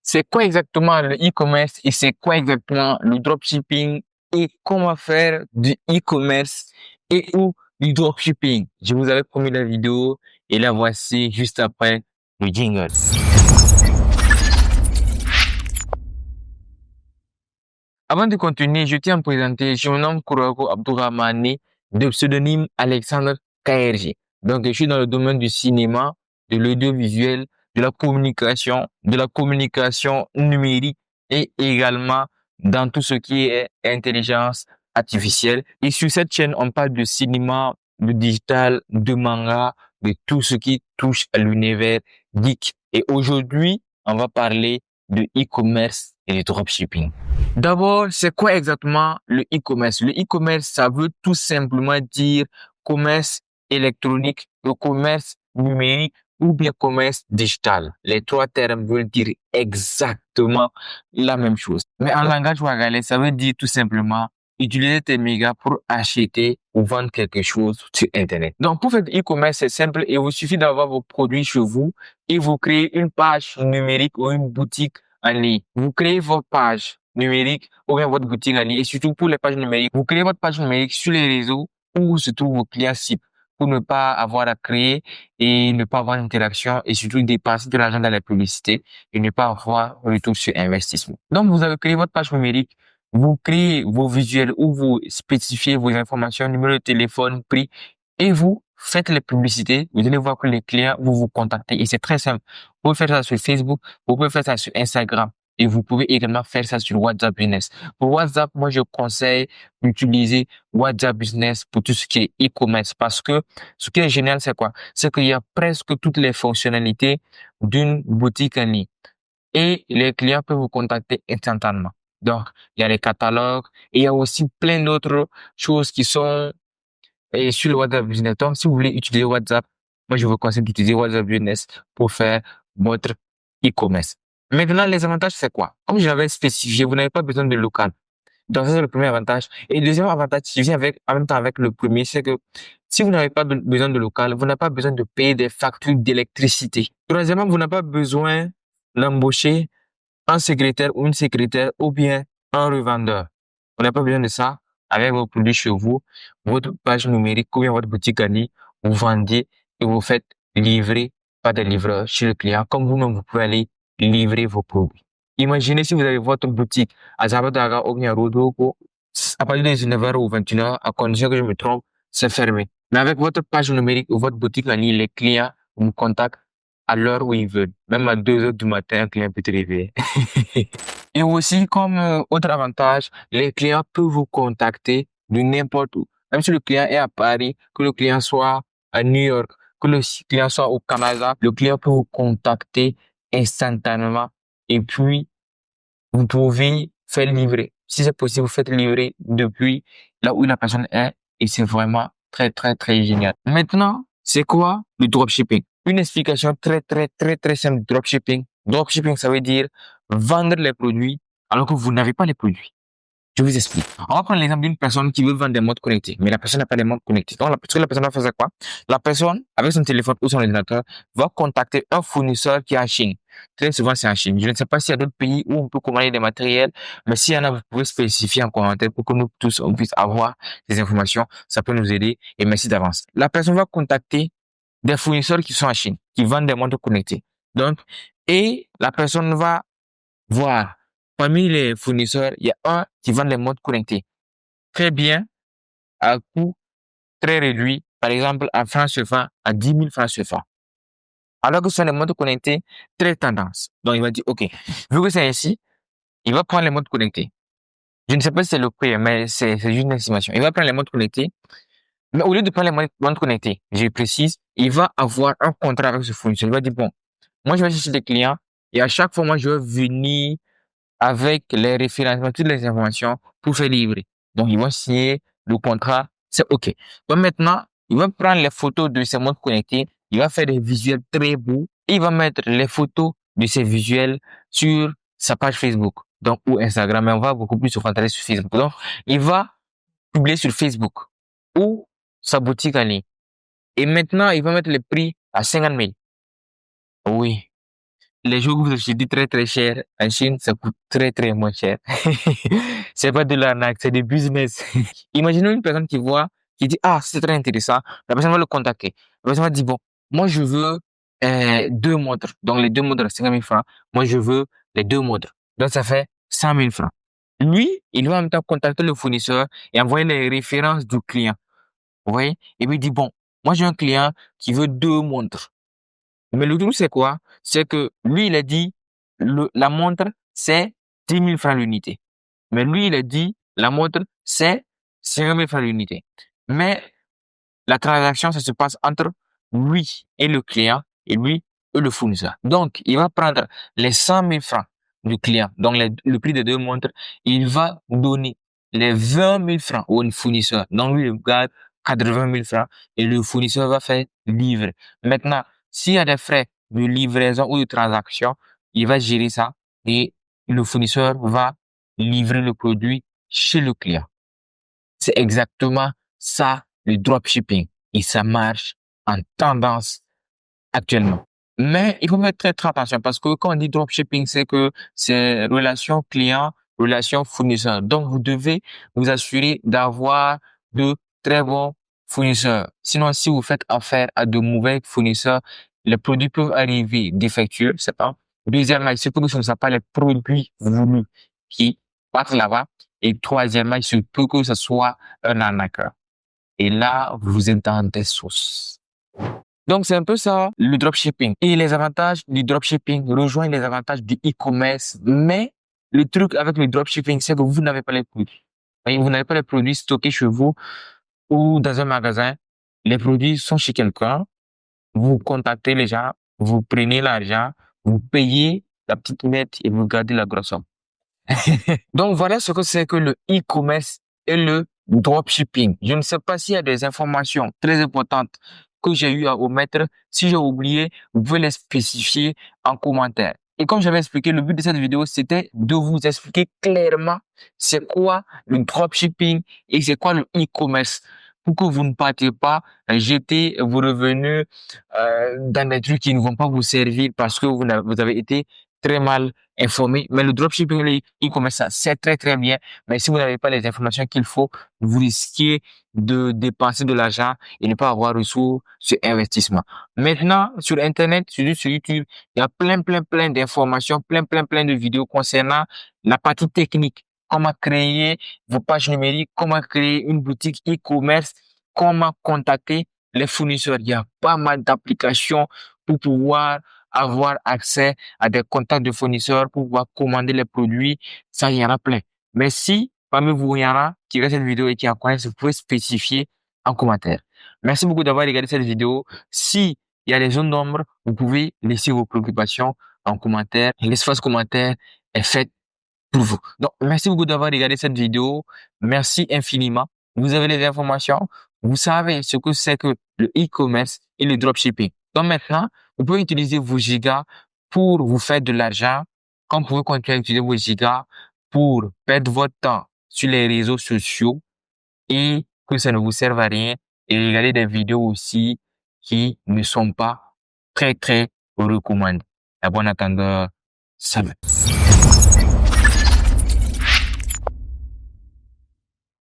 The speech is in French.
C'est quoi exactement le e-commerce et c'est quoi exactement le dropshipping et comment faire du e-commerce et ou du dropshipping. Je vous avais promis la vidéo et la voici juste après le jingle. Avant de continuer, je tiens à me présenter. Je me nomme Kourago Abdourahmane, de pseudonyme Alexandre KRG. Donc, je suis dans le domaine du cinéma, de l'audiovisuel, de la communication numérique et également dans tout ce qui est intelligence artificielle. Et sur cette chaîne, on parle de cinéma, de digital, de manga, de tout ce qui touche à l'univers geek. Et aujourd'hui, on va parler de e-commerce et de dropshipping. D'abord, c'est quoi exactement le e-commerce? Le e-commerce, ça veut tout simplement dire commerce électronique, le commerce numérique ou bien commerce digital. Les trois termes veulent dire exactement la même chose. Mais en langage ouagalais, ça veut dire tout simplement utiliser tes mégas pour acheter ou vendre quelque chose sur Internet. Donc, pour faire du e-commerce, c'est simple. Il vous suffit d'avoir vos produits chez vous et vous créez une page numérique ou une boutique en ligne. Vous créez votre page numérique ou bien votre boutique en ligne. Et surtout pour les pages numériques, vous créez votre page numérique sur les réseaux où se trouvent vos clients cibles pour ne pas avoir à créer et ne pas avoir d'interaction et surtout dépenser de l'argent dans la publicité et ne pas avoir retour sur investissement. Donc, vous avez créé votre page numérique, vous créez vos visuels où vous spécifiez vos informations, numéro de téléphone, prix et vous faites les publicités. Vous allez voir que les clients vous contacter et c'est très simple. Vous pouvez faire ça sur Facebook, vous pouvez faire ça sur Instagram. Et vous pouvez également faire ça sur WhatsApp Business. Pour WhatsApp, moi, je conseille d'utiliser WhatsApp Business pour tout ce qui est e-commerce parce que ce qui est génial, c'est quoi? C'est qu'il y a presque toutes les fonctionnalités d'une boutique en ligne et les clients peuvent vous contacter instantanément. Donc, il y a les catalogues et il y a aussi plein d'autres choses qui sont sur le WhatsApp Business. Donc, si vous voulez utiliser WhatsApp, moi, je vous conseille d'utiliser WhatsApp Business pour faire votre e-commerce. Maintenant, les avantages, c'est quoi? Comme je l'avais spécifié, vous n'avez pas besoin de local. Donc, ça, c'est le premier avantage. Et le deuxième avantage qui vient avec, en même temps avec le premier, c'est que si vous n'avez pas besoin de local, vous n'avez pas besoin de payer des factures d'électricité. Troisièmement, vous n'avez pas besoin d'embaucher un secrétaire ou une secrétaire ou bien un revendeur. Vous n'avez pas besoin de ça. Avec vos produits chez vous, votre page numérique ou bien votre boutique en ligne, vous vendez et vous faites livrer par des livreurs chez le client. Comme vous-même, vous pouvez aller livrer vos produits. Imaginez si vous avez votre boutique à Zabadaga ou bien à Rodoko, à partir de 19h ou 21h, à condition que je me trompe, c'est fermé. Mais avec votre page numérique ou votre boutique en ligne, les clients vous contactent à l'heure où ils veulent. Même à 2h du matin, un client peut te réveiller. Et aussi, comme autre avantage, les clients peuvent vous contacter de n'importe où. Même si le client est à Paris, que le client soit à New York, que le client soit au Canada, le client peut vous contacter instantanément. Et puis, vous pouvez faire livrer. Si c'est possible, vous faites livrer depuis là où la personne est. Et c'est vraiment très, très, très génial. Maintenant, c'est quoi le dropshipping? Une explication très, très, très, très simple du dropshipping. Dropshipping, ça veut dire vendre les produits alors que vous n'avez pas les produits. Je vous explique. On va prendre l'exemple d'une personne qui veut vendre des montres connectées, mais la personne n'a pas de montres connectées. Donc, ce que la personne va faire, c'est quoi? La personne, avec son téléphone ou son ordinateur, va contacter un fournisseur qui est en Chine. Très souvent, c'est en Chine. Je ne sais pas s'il y a d'autres pays où on peut commander des matériels, mais s'il y en a, vous pouvez spécifier en commentaire pour que nous tous, on puisse avoir des informations. Ça peut nous aider et merci d'avance. La personne va contacter des fournisseurs qui sont en Chine, qui vendent des montres connectées. Donc, et la personne va voir. Parmi les fournisseurs, il y a un qui vend les montres connectées. Très bien, à coût très réduit. Par exemple, en francs CFA, à 10 000 francs CFA. Alors que ce sont les montres connectées très tendance. Donc, il va dire, OK, vu que c'est ainsi, il va prendre les montres connectées. Je ne sais pas si c'est le prix, mais c'est juste une estimation. Il va prendre les montres connectées. Mais au lieu de prendre les montres connectées, je précise, il va avoir un contrat avec ce fournisseur. Il va dire, bon, moi, je vais chercher des clients et à chaque fois, moi, je vais venir avec les références, toutes les informations pour faire livrer. Donc, ils vont signer le contrat, c'est OK. Donc, maintenant, il va prendre les photos de ces montres connectées, il va faire des visuels très beaux, et il va mettre les photos de ces visuels sur sa page Facebook, donc, ou Instagram, mais on va beaucoup plus se concentrer sur Facebook. Donc, il va publier sur Facebook ou sa boutique en ligne. Et maintenant, il va mettre le prix à 50 000. Oui. les jours où vous achetez très très cher, en Chine, ça coûte très très moins cher. C'est pas de l'arnaque, c'est du business. Imaginons une personne qui dit, ah, c'est très intéressant. La personne va le contacter. La personne va dire, bon, moi je veux deux montres. Donc les deux montres à 50 000 francs. Moi je veux les deux montres. Donc ça fait 100 000 francs. Lui, il va en même temps contacter le fournisseur et envoyer les références du client. Vous voyez? Et puis il dit, bon, moi j'ai un client qui veut deux montres. Mais le truc, c'est quoi? C'est que lui, il a dit, la montre, c'est 10 000 francs l'unité. Mais lui, il a dit, la montre, c'est 5 000 francs l'unité. Mais la transaction, ça se passe entre lui et le client et lui et le fournisseur. Donc, il va prendre les 100 000 francs du client, donc le prix des deux montres, il va donner les 20 000 francs au fournisseur. Donc, lui, il garde 80 000 francs et le fournisseur va faire livrer. Maintenant, s'il y a des frais de livraison ou de transaction, il va gérer ça et le fournisseur va livrer le produit chez le client. C'est exactement ça, le dropshipping. Et ça marche en tendance actuellement. Mais il faut faire très, très attention parce que quand on dit dropshipping, c'est que c'est relation client, relation fournisseur. Donc, vous devez vous assurer d'avoir de très bons fournisseurs. Sinon, si vous faites affaire à de mauvais fournisseurs, les produits peuvent arriver défectueux, c'est pas. Deuxièmement, il se peut que ce ne soit pas les produits voulus qui partent là-bas. Et troisièmement, il se peut que ce soit un arnaqueur. Et là, vous êtes dans des sauces. Donc, c'est un peu ça, le dropshipping. Et les avantages du dropshipping rejoignent les avantages du e-commerce. Mais le truc avec le dropshipping, c'est que vous n'avez pas les produits. Vous n'avez pas les produits stockés chez vous ou dans un magasin. Les produits sont chez quelqu'un. Vous contactez les gens, vous prenez l'argent, vous payez la petite nette et vous gardez la grosse somme. Donc voilà ce que c'est que le e-commerce et le dropshipping. Je ne sais pas s'il y a des informations très importantes que j'ai eu à omettre. Si j'ai oublié, vous pouvez les spécifier en commentaire. Et comme j'avais expliqué, le but de cette vidéo, c'était de vous expliquer clairement c'est quoi le dropshipping et c'est quoi le e-commerce pour que vous ne partiez pas jeter vos revenus dans des trucs qui ne vont pas vous servir parce que vous avez été très mal informé. Mais le dropshipping, le e-commerce, ça, c'est très, très bien. Mais si vous n'avez pas les informations qu'il faut, vous risquez de dépenser de l'argent et ne pas avoir reçu ce investissement. Maintenant, sur Internet, sur YouTube, il y a plein d'informations, plein de vidéos concernant la partie technique. Comment créer vos pages numériques, comment créer une boutique e-commerce, comment contacter les fournisseurs. Il y a pas mal d'applications pour pouvoir avoir accès à des contacts de fournisseurs pour pouvoir commander les produits. Ça, il y en a plein. Mais si parmi vous, il y en a qui regardent cette vidéo et qui en connaissent, vous pouvez spécifier en commentaire. Merci beaucoup d'avoir regardé cette vidéo. Si il y a des zones d'ombre, vous pouvez laisser vos préoccupations en commentaire. L'espace commentaire est fait pour vous. Donc, merci beaucoup d'avoir regardé cette vidéo. Merci infiniment. Vous avez les informations. Vous savez ce que c'est que le e-commerce et le dropshipping. Donc maintenant, vous pouvez utiliser vos gigas pour vous faire de l'argent, comme vous pouvez continuer à utiliser vos gigas pour perdre votre temps sur les réseaux sociaux et que ça ne vous serve à rien et regarder des vidéos aussi qui ne sont pas très recommandées. À bon entendeur, salut.